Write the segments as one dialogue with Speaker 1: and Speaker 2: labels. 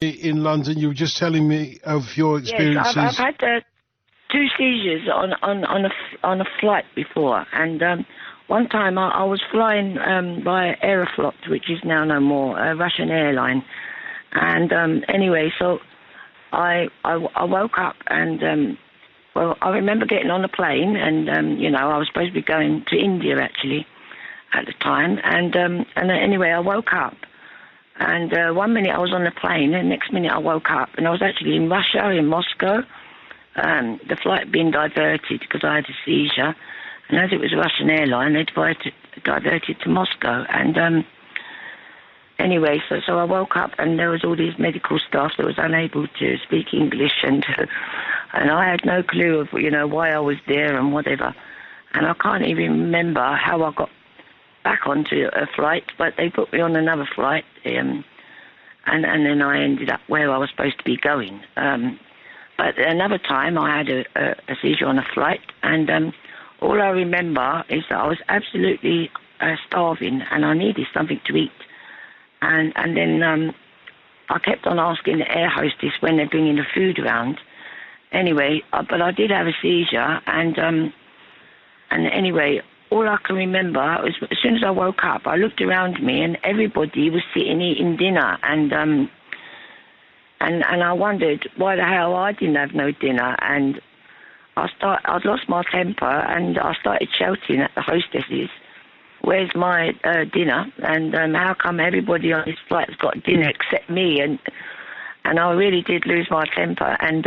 Speaker 1: in London. You were just telling me of your experiences.
Speaker 2: Yes, I've had 2 seizures on a flight before, and one time I was flying by Aeroflot, which is now no more, a Russian airline, and anyway, so I woke up and I remember getting on the plane, and I was supposed to be going to India actually at the time, and anyway I woke up. And 1 minute I was on the plane, and the next minute I woke up, and I was actually in Russia, in Moscow. The flight had been diverted because I had a seizure. And as it was a Russian airline, they diverted to Moscow. And anyway, so I woke up, and there was all these medical staff that was unable to speak English, and I had no clue of, why I was there and whatever. And I can't even remember how I got back onto a flight, but they put me on another flight, and then I ended up where I was supposed to be going. But another time I had a seizure on a flight, and all I remember is that I was absolutely starving, and I needed something to eat. And then I kept on asking the air hostess when they're bringing the food around. Anyway, but I did have a seizure, and anyway, all I can remember was as soon as I woke up, I looked around me and everybody was sitting eating dinner, and I wondered why the hell I didn't have no dinner, and I'd lost my temper, and I started shouting at the hostesses, "Where's my dinner? And how come everybody on this flight has got dinner except me?" And I really did lose my temper, and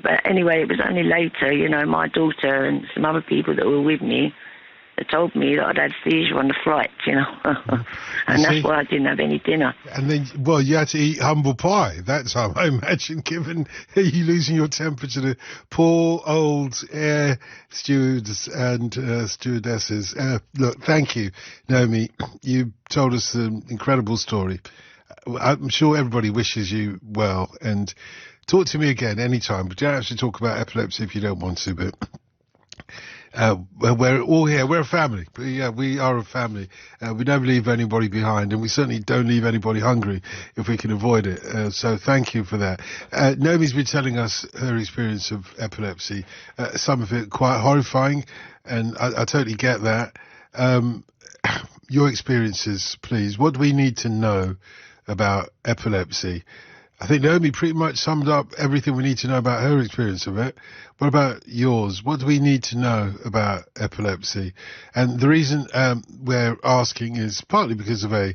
Speaker 2: but anyway, it was only later, my daughter and some other people that were with me that told me that I'd had a seizure on the flight, and that's why I didn't have any dinner.
Speaker 1: And then, well, you had to eat humble pie that time, I imagine, given you losing your temper to the poor old air stewards and stewardesses. Look, thank you, Naomi. You told us an incredible story. I'm sure everybody wishes you well, and talk to me again anytime. But you don't have to talk about epilepsy if you don't want to, but we're all here. We're a family. Yeah, we are a family. We never leave anybody behind, and we certainly don't leave anybody hungry if we can avoid it. So thank you for that. Naomi's been telling us her experience of epilepsy, some of it quite horrifying, and I totally get that. Your experiences, please. What do we need to know about epilepsy? I think Naomi pretty much summed up everything we need to know about her experience of it. What about yours? What do we need to know about epilepsy? And the reason we're asking is partly because of a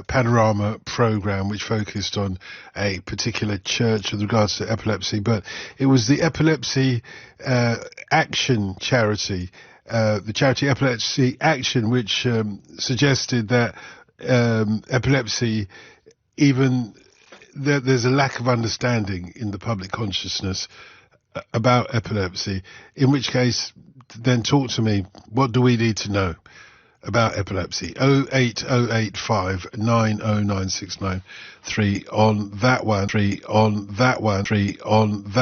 Speaker 1: panorama program which focused on a particular church with regards to epilepsy, but it was the Epilepsy Action charity, the charity Epilepsy Action, which suggested that epilepsy, even there's a lack of understanding in the public consciousness about epilepsy, in which case, then talk to me. What do we need to know about epilepsy? 08085 909693 on that one, 3 on that one, 3 on that